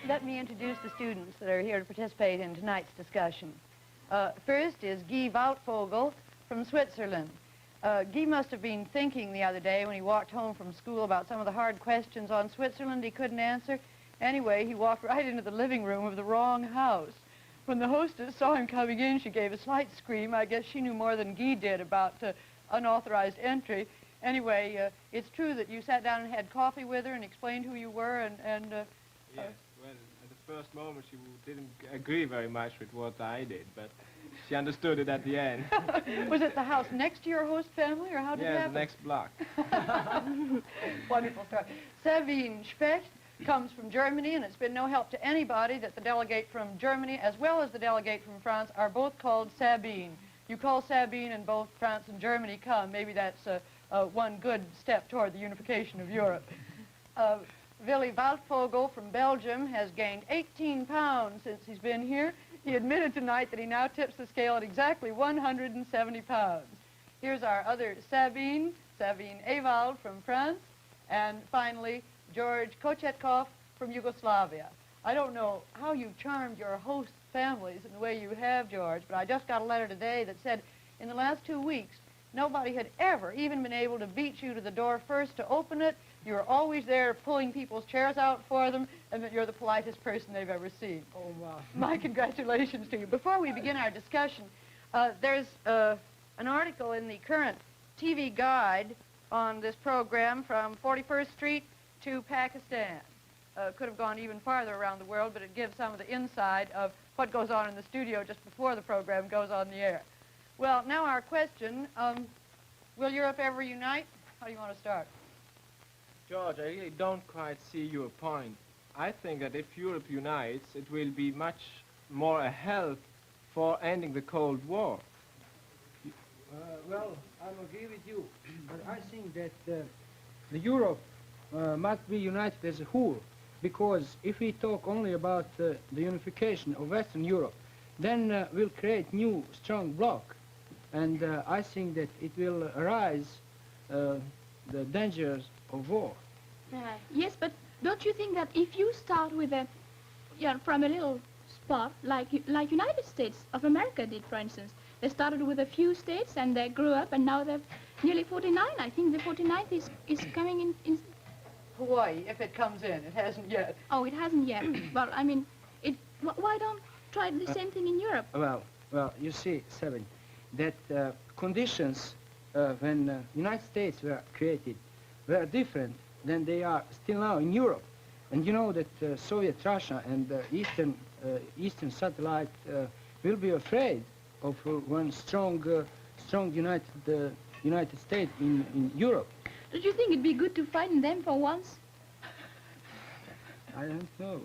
Let me introduce the students that are here to participate in tonight's discussion. First is Guy Waldvogel from Switzerland. Guy must have been thinking the other day when he walked home from school about some of the hard questions on Switzerland he couldn't answer. Anyway, he walked right into the living room of the wrong house. When the hostess saw him coming in, she gave a slight scream. I guess she knew more than Guy did about unauthorized entry. Anyway, it's true that you sat down and had coffee with her and explained who you were and yes, well, at the first moment she didn't agree very much with what I did, but she understood it at the end. Was it the house next to your host family, or how did it happen? Yeah, the next block. Wonderful story. Sabine Specht comes from Germany, and it's been no help to anybody that the delegate from Germany as well as the delegate from France are both called Sabine. You call Sabine and both France and Germany come. Maybe that's one good step toward the unification of Europe. Willy Waldvogel from Belgium has gained 18 pounds since he's been here. He admitted tonight that he now tips the scale at exactly 170 pounds. Here's our other Sabine Ewald from France, and finally George Kochetkov from Yugoslavia. I don't know how you've charmed your host families in the way you have, George, but I just got a letter today that said in the last 2 weeks nobody had ever even been able to beat you to the door first to open it. You're always there pulling people's chairs out for them, and that you're the politest person they've ever seen. Oh, wow. My congratulations to you. Before we begin our discussion, there's an article in the current TV guide on this program from 41st Street to Pakistan. Could have gone even farther around the world, but it gives some of the inside of what goes on in the studio just before the program goes on the air. Well, now our question, will Europe ever unite? How do you want to start? George, I really don't quite see your point. I think that if Europe unites, it will be much more a help for ending the Cold War. Well, I agree with you, but I think that the Europe must be united as a whole, because if we talk only about the unification of Western Europe, then we'll create new strong bloc, and I think that it will arise the dangers of war. Yes, but don't you think that if you start with from a little spot, like United States of America did, for instance, they started with a few states and they grew up, and now they're nearly 49. I think the 49th is coming in Hawaii, if it comes in. It hasn't yet. Oh, it hasn't yet. Well, I mean, why don't try the same thing in Europe? Well, you see, Sabine, that conditions when United States were created were different than they are still now in Europe. And you know that Soviet Russia and Eastern satellite will be afraid of one strong United States in Europe. Don't you think it'd be good to fighten them for once? I don't know.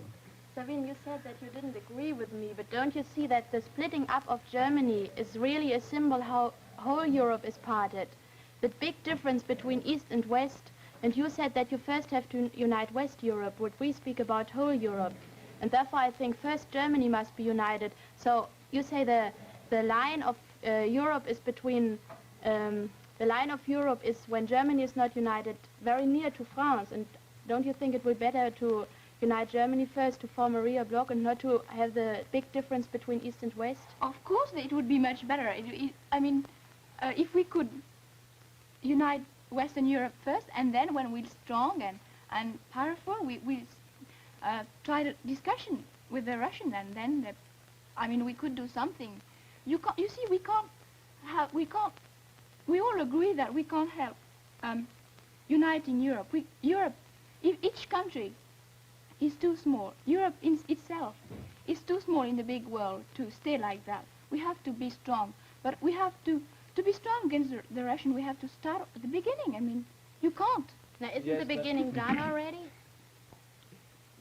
Sabine, you said that you didn't agree with me, but don't you see that the splitting up of Germany is really a symbol how whole Europe is parted? The big difference between East and West, and you said that you first have to unite West Europe, but we speak about whole Europe. And therefore I think first Germany must be united. So you say the line of Europe is between, the line of Europe is when Germany is not united very near to France. And don't you think it would be better to unite Germany first to form a real bloc and not to have the big difference between East and West? Of course it would be much better. I mean, if we could unite Western Europe first, and then when we're strong and powerful, we try the discussion with the Russians, and then I mean, we could do something. You see, we all agree that we can't help uniting Europe. If each country is too small, Europe in itself is too small in the big world to stay like that. We have to be strong, but we have to be strong against the Russian. We have to start at the beginning. I mean, you can't. Now, isn't the beginning done already?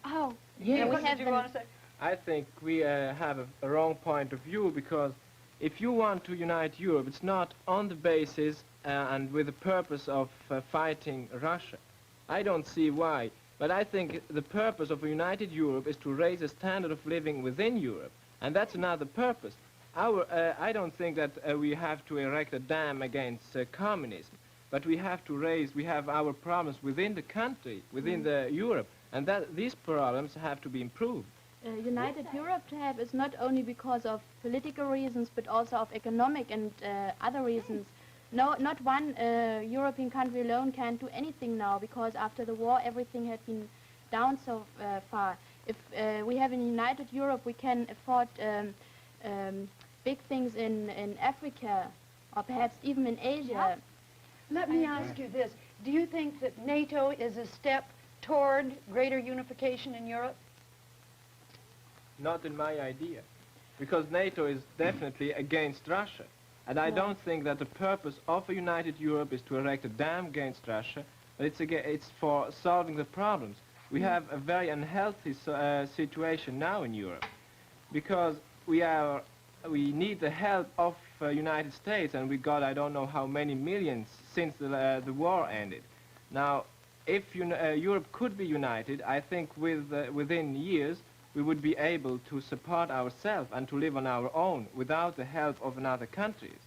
How? Yeah, what did you want to say? I think we have a wrong point of view, because if you want to unite Europe, it's not on the basis and with the purpose of fighting Russia. I don't see why. But I think the purpose of a united Europe is to raise the standard of living within Europe. And that's another purpose. I don't think that we have to erect a dam against communism. But we have our problems within the country, within the Europe. And that these problems have to be improved. United Europe to have is not only because of political reasons, but also of economic and other reasons. No, not one European country alone can do anything now, because after the war everything had been down so far. If we have a united Europe, we can afford big things in Africa, or perhaps even in Asia. Let me ask you this. Do you think that NATO is a step toward greater unification in Europe? Not in my idea, because NATO is definitely against Russia. And I don't think that the purpose of a united Europe is to erect a dam against Russia, but it's for solving the problems. We have a very unhealthy situation now in Europe, because we need the help of United States, and we got I don't know how many millions since the war ended. Now, if Europe could be united, I think within years we would be able to support ourselves and to live on our own without the help of another countries.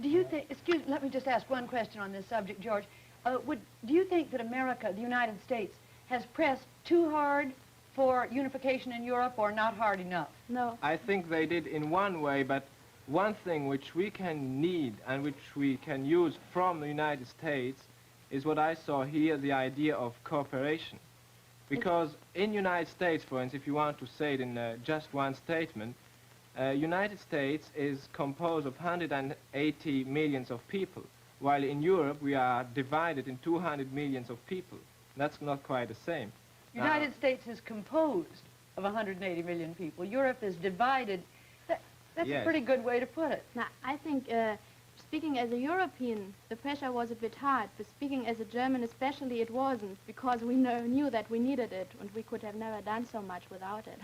Do you think, let me just ask one question on this subject, George. Do you think that America, the United States, has pressed too hard for unification in Europe, or not hard enough? No. I think they did in one way, but one thing which we can need and which we can use from the United States is what I saw here, the idea of cooperation. Because in United States, for instance, if you want to say it in just one statement, United States is composed of 180 millions of people, while in Europe we are divided in 200 millions of people. That's not quite the same. United States is composed of 180 million people. Europe is divided. That's Yes. a pretty good way to put it. Now, I think speaking as a European, the pressure was a bit hard, but speaking as a German especially, it wasn't, because we knew that we needed it, and we could have never done so much without it.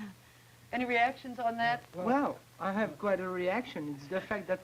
Any reactions on that? Well, I have quite a reaction. It's the fact that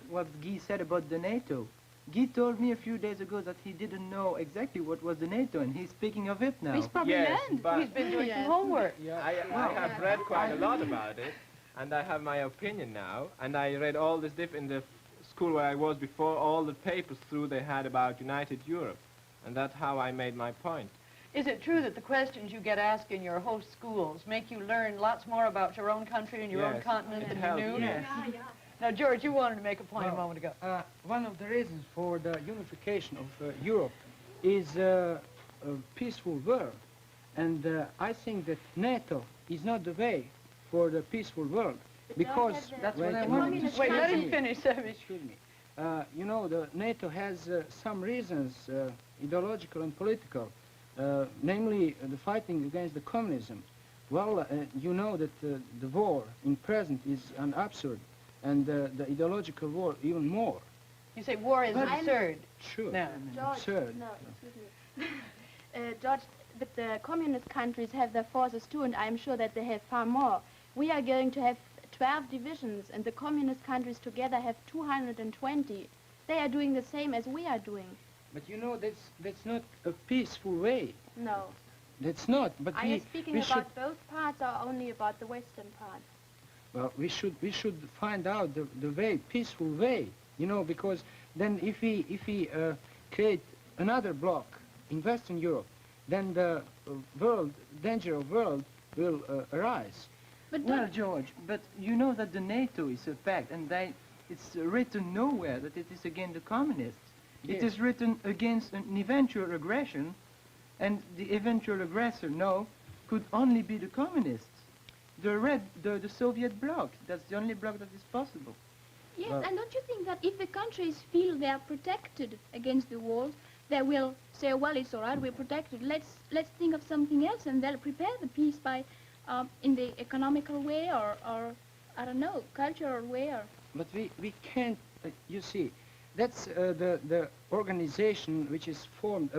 what Guy said about the NATO. Guy told me a few days ago that he didn't know exactly what was the NATO, and he's speaking of it now. He's probably Yes, learned. but He's been doing Yes. some homework. I have read quite a lot about it, and I have my opinion now, and I read all this in the school where I was before, all the papers they had about United Europe, and that's how I made my point. Is it true that the questions you get asked in your host schools make you learn lots more about your own country and your own Yes, continent it than helps, you knew? yes. Now, George, you wanted to make a point a Well, moment ago. One of the reasons for the unification of Europe is a peaceful world. And I think that NATO is not the way for the peaceful world. Because That's what when- I when- wanted to Wait, let excuse him me. finish, Sammy. Excuse me. You know, the NATO has some reasons, ideological and political, namely the fighting against the communism. Well, you know that the war in present is an absurd, and the ideological war even more. You say war is absurd. Sure. Now, George, Absurd. no, excuse me. George, but the communist countries have their forces too, and I'm sure that they have far more. We are going to have 12 divisions, and the communist countries together have 220. They are doing the same as we are doing. But you know, that's not a peaceful way. No. That's not. But Are you speaking we about both parts or only about the western part? Well, we should find out the way, peaceful way, you know, because then if we create another bloc in Western Europe, then the danger of world will arise. But Well, George, but you know that the NATO is a pact, and it's written nowhere that it is against the communists. Yes. It is written against an eventual aggression, and the eventual aggressor now could only be the communists. The Soviet bloc, that's the only bloc that is possible. Yes, Well- and don't you think that if the countries feel they are protected against the war, they will say, well, it's all right, we're protected. Let's think of something else, and they'll prepare the peace by, in the economical way or I don't know, cultural way or. But we can't. You see, that's the organization which is formed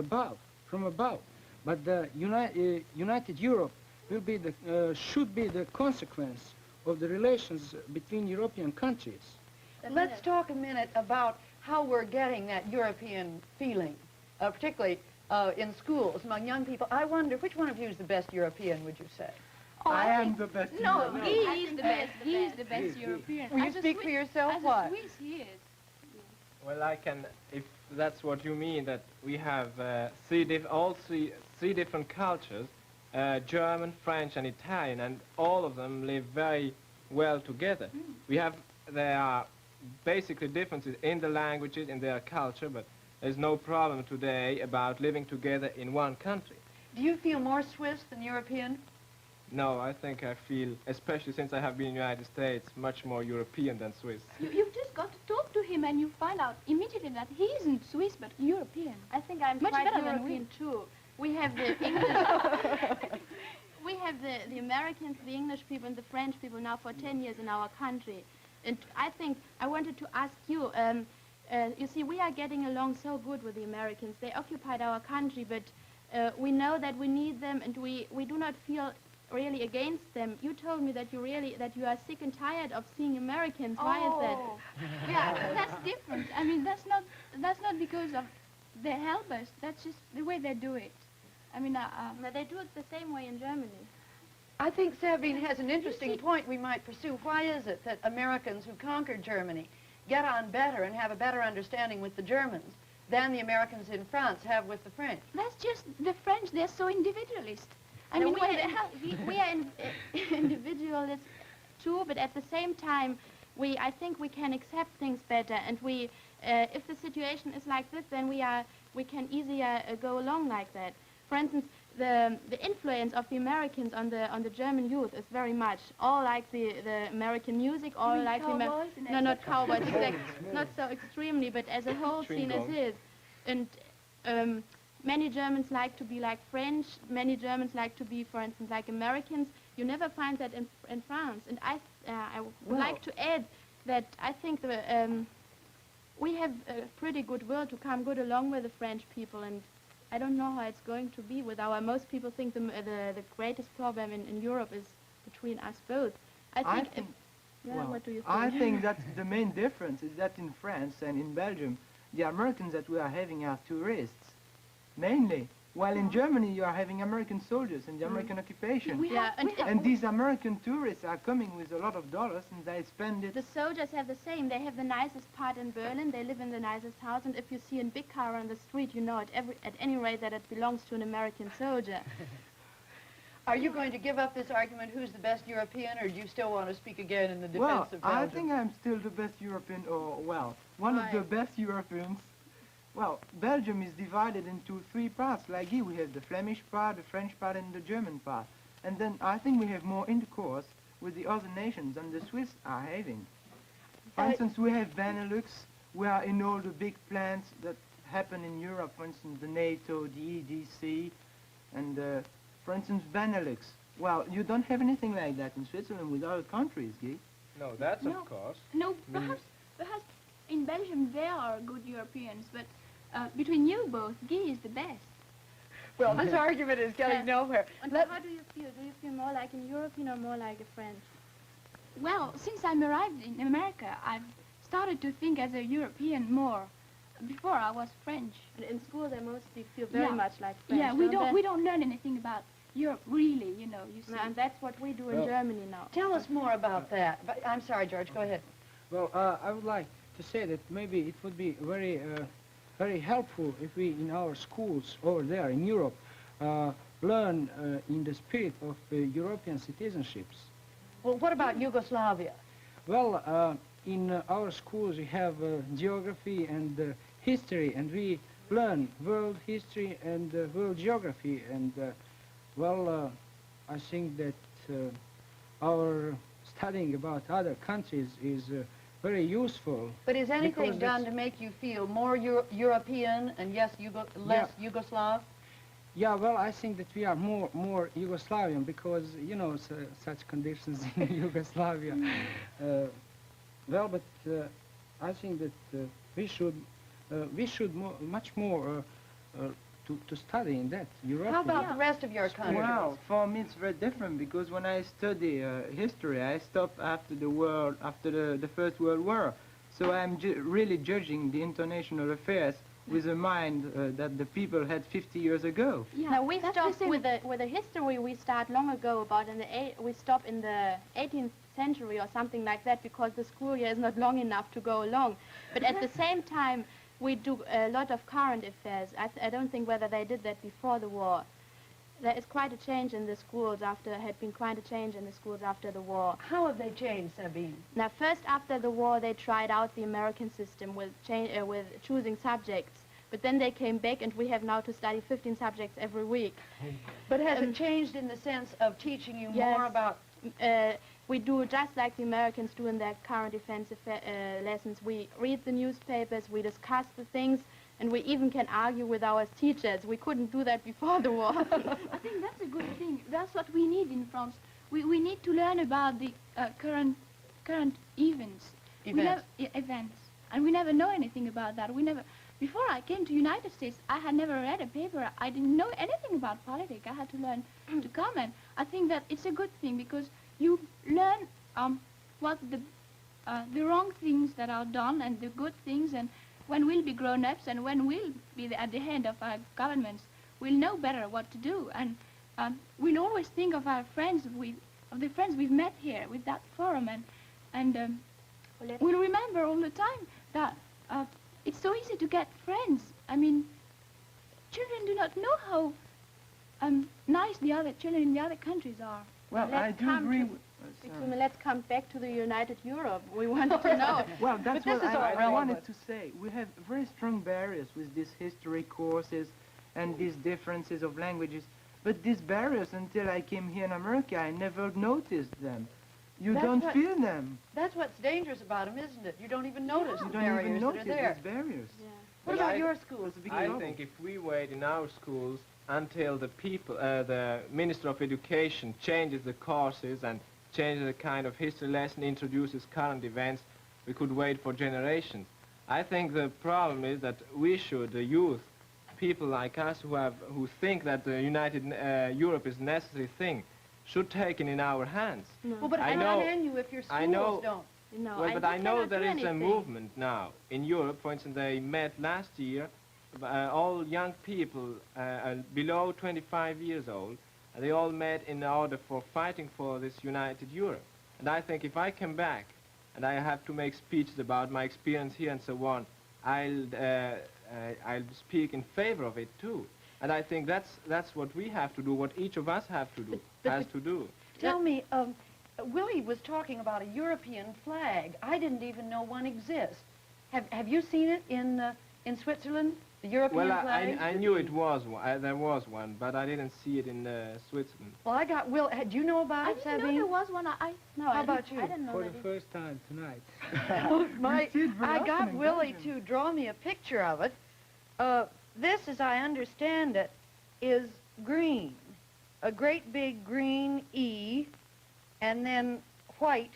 from above. But the United Europe will be should be the consequence of the relations between European countries. let's talk a minute about how we're getting that European feeling, particularly in schools, among young people. I wonder, which one of you is the best European, would you say? I am the best. No, in the he world. is the best. He is the best European. Will you As a speak for Swi- yourself? As What? a Swiss, he is. Well, I can, if that's what you mean, that we have three different cultures, German, French, and Italian, and all of them live very well together. There are basically differences in the languages, in their culture, but there's no problem today about living together in one country. Do you feel more Swiss than European? No, I think I feel, especially since I have been in the United States, much more European than Swiss. You've just got to talk to him and you find out immediately that he isn't Swiss but European. I think I'm Much quite better than European too. We have the English, we have the Americans, the English people, and the French people now for 10 years in our country. And I think I wanted to ask you. You see, we are getting along so good with the Americans. They occupied our country, but we know that we need them, and we do not feel really against them. You told me that you are sick and tired of seeing Americans. Why is that? Yeah, that's different. I mean, that's not because of they help us. That's just the way they do it. I mean, But they do it the same way in Germany. I think Sabine has an interesting point we might pursue. Why is it that Americans who conquered Germany get on better and have a better understanding with the Germans than the Americans in France have with the French? that's just the French. They're so individualist. I No, mean, we when are, they help. we are individualists too, but at the same time, I think we can accept things better, and if the situation is like this, then we can easier go along like that. For instance, the influence of the Americans on the German youth is very much all like the American music, all mean like cowboys no, not cowboys, not so extremely, but as a whole seen as is. And many Germans like to be like French. Many Germans like to be, for instance, like Americans. You never find that in France. And I would like to add that I think we have a pretty good will to come good along with the French people, and I don't know how it's going to be with most people think the greatest problem in Europe is between us both. I think what do you think? I think that the main difference is that in France and in Belgium, the Americans that we are having are tourists, mainly. While in Germany you are having American soldiers and the American occupation. And these American tourists are coming with a lot of dollars and they spend it. The soldiers have the same. They have the nicest part in Berlin. They live in the nicest house, and if you see a big car on the street, you know at any rate that it belongs to an American soldier. Are you going to give up this argument, who's the best European, or do you still want to speak again in the defense of Belgium? I think I'm still the best European, or, well, one of the best Europeans. Well, Belgium is divided into 3 parts. Like here we have the Flemish part, the French part, and the German part. And then I think we have more intercourse with the other nations than the Swiss are having. For instance, we have Benelux. We are in all the big plans that happen in Europe, for instance, the NATO, the EDC, and for instance, Benelux. Well, you don't have anything like that in Switzerland with other countries, Guy. No, that's of course. No, perhaps in Belgium there are good Europeans, but between you both, Guy is the best. Well, this argument is getting nowhere. And how do you feel? Do you feel more like a European or more like a French? Well, since I arrived in America, I've started to think as a European more. Before I was French. And in school they mostly feel very much like French. Yeah, we don't learn anything about Europe really, you know. You see. No, and that's what we do in Germany now. Tell us more about that. But I'm sorry, George, go ahead. Well, I would like to say that maybe it would be very helpful if we in our schools over there in Europe learn in the spirit of European citizenships. Well, what about Yugoslavia? Well, in our schools we have geography and history, and we learn world history and world geography, and I think that our studying about other countries is very useful. But is anything done to make you feel more European and less Yugoslav? Yeah, well, I think that we are more Yugoslavian because, you know, such conditions in Yugoslavia. Well, but I think that we should much more to study in that. Europe. How about the rest of your country? Well, for me it's very different because when I study history, I stopped after the First World War. So I'm really judging the international affairs with a mind that the people had 50 years ago. Yeah, now we stopped with the history. We start long ago. We stop in the 18th century or something like that because the school year is not long enough to go along. But at the same time, we do a lot of current affairs. I don't think whether they did that before the war. There is quite a change in the schools had been quite a change in the schools after the war. How have they changed, Sabine? Now, first after the war, they tried out the American system with choosing subjects. But then they came back, and we have now to study 15 subjects every week. But has it changed in the sense of teaching you yes. more about... We do just like the Americans do in their current events lessons. We read the newspapers, we discuss the things, and we even can argue with our teachers. We couldn't do that before the war. I think that's a good thing. That's what we need in France. We need to learn about the current events. Events. And we never know anything about that. Before I came to United States, I had never read a paper. I didn't know anything about politics. I had to learn to comment. I think that it's a good thing because you learn what the wrong things that are done and the good things, and when we'll be grown-ups and when we'll be at the head of our governments, we'll know better what to do. And we'll always think of our friends, of the friends we've met here with that forum, and we'll remember all the time that it's so easy to get friends. I mean, children do not know how nice the other children in the other countries are. Well, I do agree with... Let's come back to the United Europe. We wanted to know. Well, that's But what this is I all wanted to say. We have very strong barriers with these history courses and these differences of languages. But these barriers, until I came here in America, I never noticed them. You don't feel them. That's what's dangerous about them, isn't it? You don't even notice the You don't barriers even that notice are there. these barriers. Yeah. What Well, about your schools? I think if we wait in our schools until the Minister of Education changes the courses and changes the kind of history lesson, introduces current events, we could wait for generations. I think the problem is that we should, the youth, people like us who think that the United Europe is a necessary thing, should take it in our hands. No. Well, but I how know- can you if your schools I know- don't? No, Well, but I know cannot there do is a anything. movement now in Europe. For instance, they met last year, all young people below 25 years old, and they all met in order for fighting for this united Europe. And I think if I come back and I have to make speeches about my experience here and so on, I'll speak in favor of it too. And I think that's what we have to do, what each of us have to do, has to do. Tell me, Willie was talking about a European flag. I didn't even know one exists. Have you seen it in Switzerland, the European Well, flag? I knew it was one. There was one, but I didn't see it in Switzerland. Well, I got Will. Do you know about I it, didn't know Sabine? there was one. No, How about you? I didn't know For that the either. first time tonight. I got Willie to draw me a picture of it. This, as I understand it, is green. A great big green E, and then white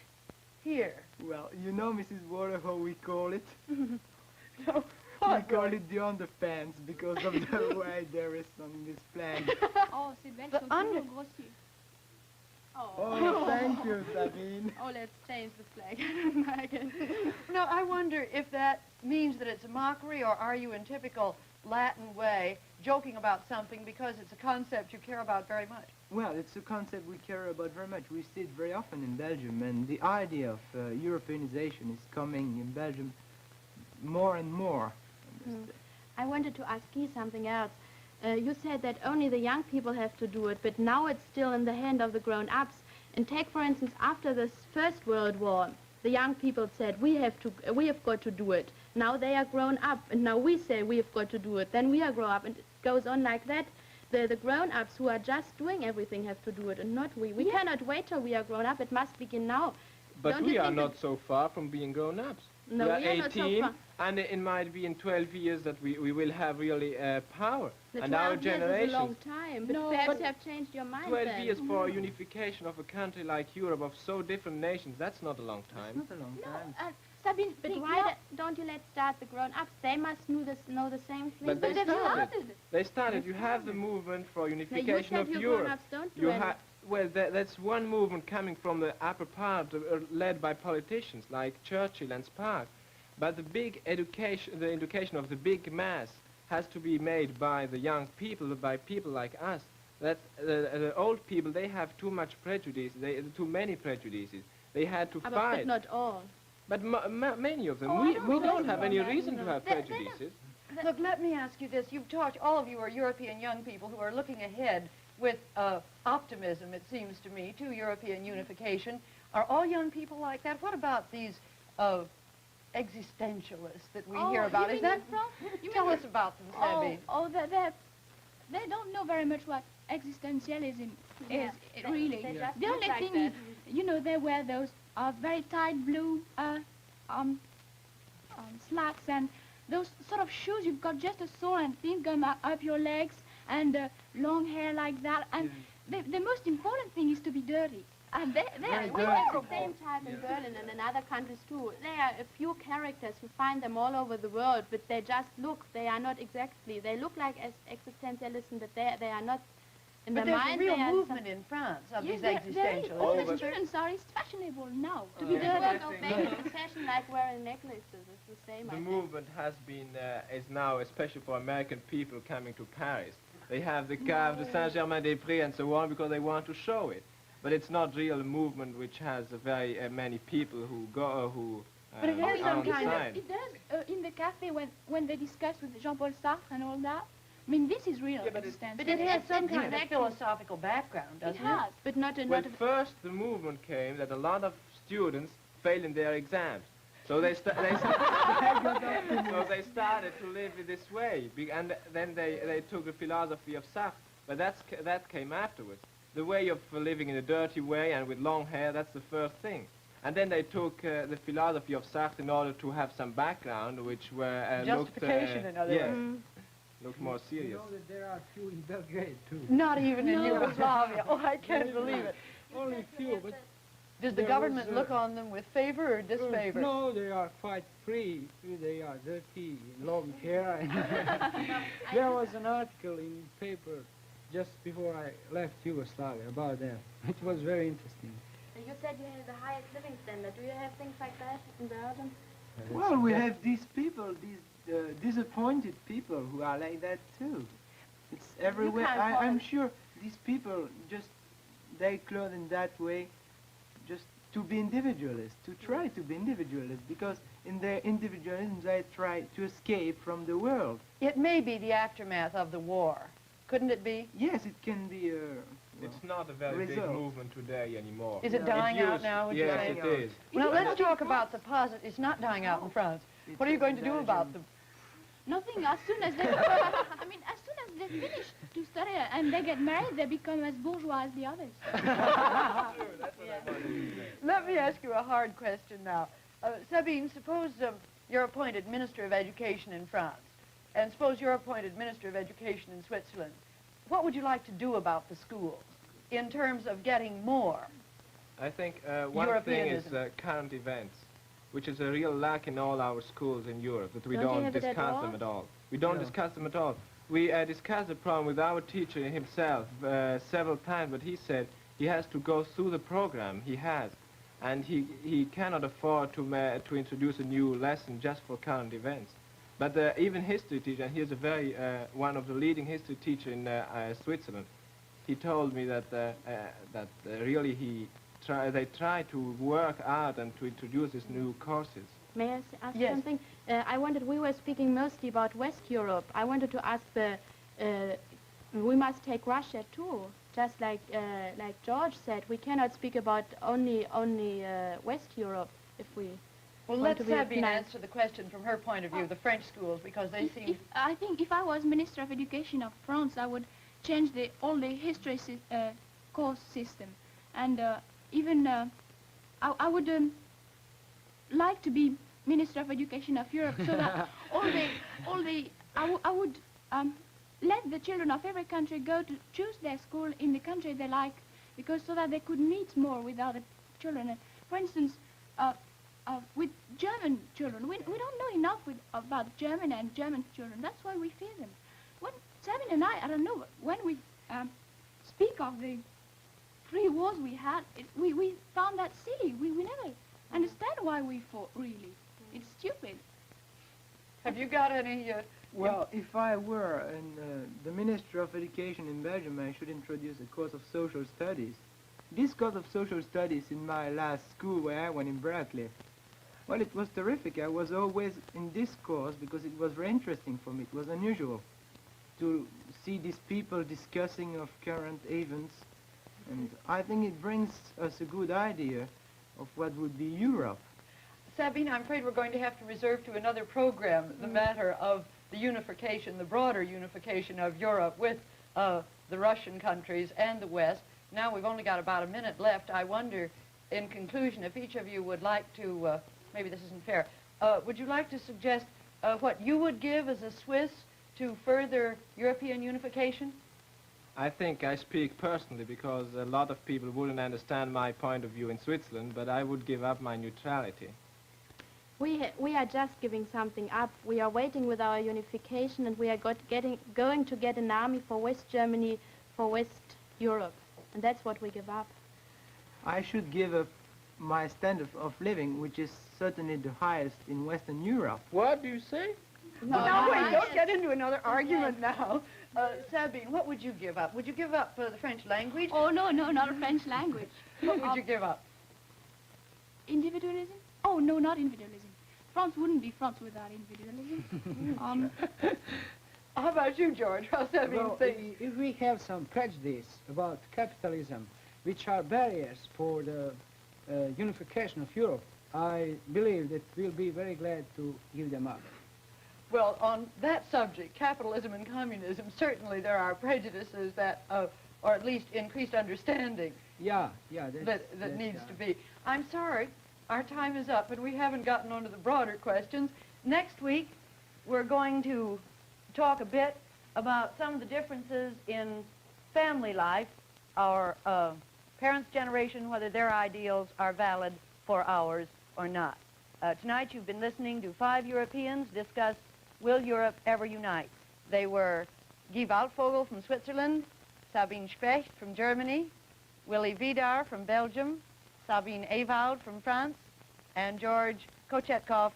here. Well, you know, Mrs. Water, how we call it? No, We what? call it the underpants because of the way there is on this flag. Oh, ces belles The sont under- toujours grossiers. Oh, thank you, Sabine. Oh, let's change the flag. Again. No, I wonder if that means that it's a mockery, or are you in typical Latin way joking about something because it's a concept you care about very much? Well, it's a concept we care about very much. We see it very often in Belgium, and the idea of Europeanization is coming in Belgium more and more. I wanted to ask you something else. You said that only the young people have to do it, but now it's still in the hand of the grown-ups. And take, for instance, after the First World War, the young people said, we have got to do it. Now they are grown up, and now we say we have got to do it. Then we are grown up, and it goes on like that. The grown-ups who are just doing everything have to do it, and not we. We cannot wait till we are grown up. It must begin now. But Don't we you are think not so far from being grown-ups. No, we are not so 18, far. and it might be in 12 years that we will have really power. The And 12 our years is a generation, long time, but No, perhaps but you have changed your mind 12 then. years for unification of a country like Europe of so different nations, that's not a long time. Not a long time. Sabine, But think why now- don't you start the grown-ups? They must know the same thing. But they they've started. started. They started. You have the movement for Now, you unification said of you Europe. grown-ups don't do You anything. well, that's one movement coming from the upper part, led by politicians like Churchill and Spark. But the big education, the education of the big mass, has to be made by the young people, by people like us. That the old people, they have too much prejudice, too many prejudices. They had to But fight. not all. But many of them, Oh, I we don't don't know have any that, reason no. to have They- they prejudices. Look, let me ask you this. You've talked, all of you are European young people who are looking ahead with optimism, it seems to me, to European unification. Are all young people like that? What about these existentialists that we hear about? You Is mean that? in France? You Tell mean- us about them, Sabine. They don't know very much what existentialism Yeah, is, they- really. they just The look only like thing that. is, you know, they wear those very tight blue slacks and those sort of shoes. You've got just a sole and things going up your legs and long hair like that. And the most important thing is to be dirty. And they are We have the same type in Berlin and in other countries too. There are a few characters, you find them all over the world, but they just look, they are not exactly, they look like existentialism, but they are not, in But their there's a mind real they are movement in France of these there is. existentialists. Oh, All the but- students are, it's fashionable now to be They will dirty. go back to the fashion like wearing necklaces, it's the same, I The think. movement has been, is now, especially for American people coming to Paris. They have the Cave de Saint-Germain-des-Prés and so on because they want to show it. But it's not real movement which has very many people who go, But it has are some on the kind of- side. It does in the cafe when they discuss with Jean-Paul Sartre and all that. I mean, this is real existence. But it has some kind of Exactly. philosophical background, It doesn't it? has, but not Well, not first the movement came that a lot of students failed in their exams. So they started to live in this way, and then they took the philosophy of Sartre. But that came afterwards. The way of living in a dirty way and with long hair, that's the first thing. And then they took the philosophy of Sartre in order to have some background, which were Justification, in other yes, words. looked more You serious. know that there are few in Belgrade too. Not even in Yugoslavia. Oh, I can't believe it. Only few, but Does the There government was, look on them with favor or disfavor? no, they are quite free. They are dirty, long hair. There was an article in paper just before I left Yugoslavia about them. It was very interesting. You said you had the highest living standard. Do you have things like that in Belgium? Well, we have these people, these disappointed people who are like that too. It's everywhere. can't call I'm them- sure these people just, they clothe in that way just to be individualists, to try to be individualists, because in their individualism they try to escape from the world. It may be the aftermath of the war. Couldn't it be? Yes, it can be It's not a very big result. movement today anymore. Is it dying out now, would you Yes, say? it is. Well, let's talk about the positive. It's not dying out in France. What are you going to do about them? Nothing. As soon as they, I mean, as soon as they finish to study and they get married, they become as bourgeois as the others. Let me ask you a hard question now. Sabine, suppose you're appointed Minister of Education in France, and suppose you're appointed Minister of Education in Switzerland. What would you like to do about the schools in terms of getting more? I think one thing is Europeanism. current events, which is a real lack in all our schools in Europe, that we Don't you don't have it at discuss all? them at all. We don't No. discuss them at all. We discussed the problem with our teacher himself several times, but he said he has to go through the program he has, and he cannot afford to introduce a new lesson just for current events. But even history teacher, and he's a very one of the leading history teacher in Switzerland, he told me that really they try to work out and to introduce these new courses. May I ask Yes. something? I wanted, we were speaking mostly about West Europe. I wanted to ask we must take Russia too. Just like George said, we cannot speak about only West Europe if we Well, want let to be Sabine recognized. answer the question from her point of view, the French schools, because they seem... I think if I was Minister of Education of France, I would change all the history course system, and even I would like to be Minister of Education of Europe, so that I would let the children of every country go to choose their school in the country they like, because so that they could meet more with other children. And for instance, with German children, we don't know enough about German and German children. That's why we fear them. When Sabine and I don't know, when we speak of the 3 wars we had, we found that silly. We never understand why we fought, really. It's stupid. Have you got any... Well, if I were the Minister of Education in Belgium, I should introduce a course of social studies. This course of social studies in my last school where I went in Berkeley, well, it was terrific. I was always in this course because it was very interesting for me. It was unusual. to see these people discussing of current events, and I think it brings us a good idea of what would be Europe. Sabine, I'm afraid we're going to have to reserve to another program the matter of the unification, the broader unification of Europe with the Russian countries and the West. Now we've only got about a minute left. I wonder, in conclusion, if each of you would like to, maybe this isn't fair, would you like to suggest what you would give as a Swiss to further European unification? I think I speak personally because a lot of people wouldn't understand my point of view in Switzerland, but I would give up my neutrality. We are just giving something up. We are waiting with our unification, and we are going to get an army for West Germany, for West Europe. And that's what we give up. I should give up my standard of living, which is certainly the highest in Western Europe. What do you say? No, wait, don't get into another argument now. Sabine, what would you give up? Would you give up the French language? Oh, no, not the French language. What would you give up? Individualism? Oh, no, not individualism. France wouldn't be France without individualism. How about you, George? How's Sabine Well, think? if we have some prejudice about capitalism, which are barriers for the unification of Europe, I believe that we'll be very glad to give them up. Well, on that subject, capitalism and communism, certainly there are prejudices that, or at least increased understanding Yeah, that needs to be. I'm sorry, our time is up, and we haven't gotten on to the broader questions. Next week, we're going to talk a bit about some of the differences in family life, our parents' generation, whether their ideals are valid for ours or not. Tonight, you've been listening to 5 Europeans discuss Will Europe Ever Unite? They were Guy Waldvogel from Switzerland, Sabine Specht from Germany, Willy Vidar from Belgium, Sabine Ewald from France, and George Kochetkov